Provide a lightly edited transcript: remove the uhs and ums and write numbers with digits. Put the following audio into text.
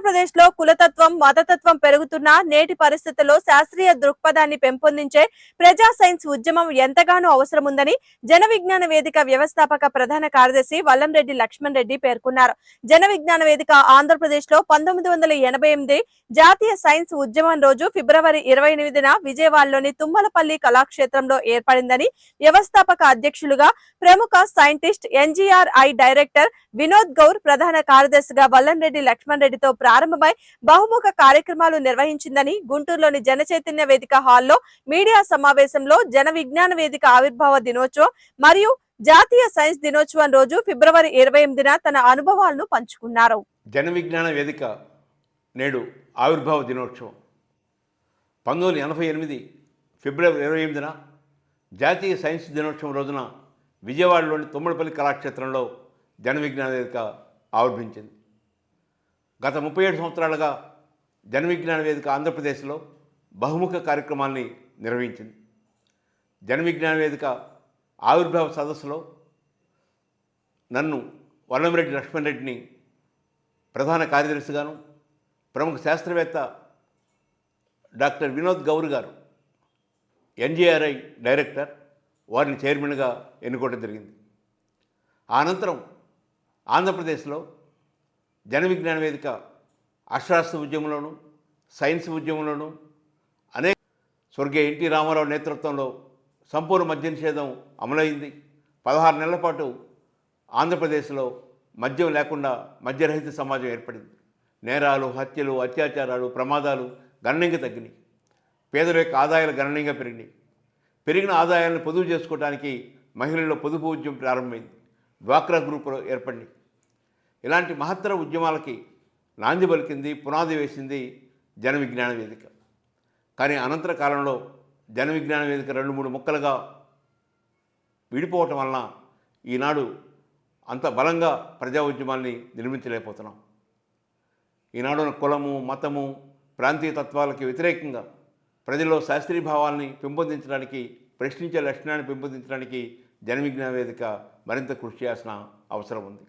ఆంధ్రప్రదేశ్లో కులతత్వం, మతతత్వం పెరుగుతున్న నేటి పరిస్థితుల్లో శాస్త్రీయ దృక్పథాన్ని పెంపొందించే ప్రజా సైన్స్ ఉద్యమం ఎంతగానో అవసరముందని జన విజ్ఞాన వేదిక వ్యవస్థాపక ప్రధాన కార్యదర్శి వల్లంరెడ్డి లక్ష్మణ్ రెడ్డి పేర్కొన్నారు. జన విజ్ఞాన వేదిక ఆంధ్రప్రదేశ్లో 1988 జాతీయ సైన్స్ ఉద్యమం రోజు ఫిబ్రవరి 28న విజయవాడలోని తుమ్మలపల్లి కళాక్షేత్రంలో ఏర్పడిందని, వ్యవస్థాపక అధ్యక్షులుగా ప్రముఖ సైంటిస్ట్ ఎన్జీఆర్ఐ డైరెక్టర్ వినోద్ గౌర్, ప్రధాన కార్యదర్శిగా వల్లంరెడ్డి లక్ష్మణ్ రెడ్డితో ప్రారంభమై బహుముఖ కార్యక్రమాలు నిర్వహించిందని, గుంటూరులోని జన చైతన్య వేదిక హాల్లో మీడియా సమావేశంలో జన విజ్ఞాన వేదిక ఆవిర్భావ దినోత్సవం మరియు జాతీయ సైన్స్ దినోత్సవం రోజు ఫిబ్రవరి 28న తన అనుభవాలను పంచుకున్నారు. జన విజ్ఞాన వేదిక నేడు ఆవిర్భావ దినోత్సవం 1988 ఫిబ్రవరి 28న జాతీయ సైన్స్ దినోత్సవం రోజున విజయవాడలోని తుమ్మలపల్లి కళాక్షేత్రంలో జన విజ్ఞాన వేదిక ఆవిర్భించింది. గత 37 సంవత్సరాలుగా జన విజ్ఞాన వేదిక ఆంధ్రప్రదేశ్లో బహుముఖ కార్యక్రమాన్ని నిర్వహించింది. జన విజ్ఞాన వేదిక ఆవిర్భావ సదస్సులో నన్ను వల్లంరెడ్డి లక్ష్మణ్ రెడ్డిని ప్రధాన కార్యదర్శిగాను, ప్రముఖ శాస్త్రవేత్త డాక్టర్ వినోద్ గౌర్ గారు ఎన్జీఆర్ఐ డైరెక్టర్ వారిని చైర్మన్గా ఎన్నుకోవడం జరిగింది. అనంతరం ఆంధ్రప్రదేశ్లో జన విజ్ఞాన వేదిక అక్షరాస్యత ఉద్యమంలోనూ, సైన్స్ ఉద్యమంలోనూ అనేక స్వర్గీయ ఎన్టీ రామారావు నేతృత్వంలో సంపూర్ణ మద్య నిషేధం అమలైంది. 16 నెలల పాటు ఆంధ్రప్రదేశ్లో మద్యం లేకుండా మద్యరహిత సమాజం ఏర్పడింది. నేరాలు, హత్యలు, అత్యాచారాలు, ప్రమాదాలు గణనీయంగా తగ్గినాయి. పేదల యొక్క ఆదాయాలు గణనీయంగా పెరిగినాయి. పెరిగిన ఆదాయాలను పొదుపు చేసుకోవడానికి మహిళల్లో పొదుపు ఉద్యమం ప్రారంభమైంది. డ్వాక్రా గ్రూపులు ఏర్పడినాయి. ఇలాంటి మహత్తర ఉద్యమాలకి నాంది పలికింది, పునాది వేసింది జన విజ్ఞాన వేదిక. కానీ అనంతర కాలంలో జన విజ్ఞాన వేదిక 2-3 ముక్కలుగా విడిపోవటం వలన ఈనాడు అంత బలంగా ప్రజా ఉద్యమాల్ని నిర్మించలేకపోతున్నాం. ఈనాడు కులము, మతము, ప్రాంతీయ తత్వాలకి వ్యతిరేకంగా ప్రజల్లో శాస్త్రీయ భావాల్ని పెంపొందించడానికి, ప్రశ్నించే లక్షణాన్ని పెంపొందించడానికి జన విజ్ఞాన వేదిక మరింత కృషి చేయాల్సిన అవసరం ఉంది.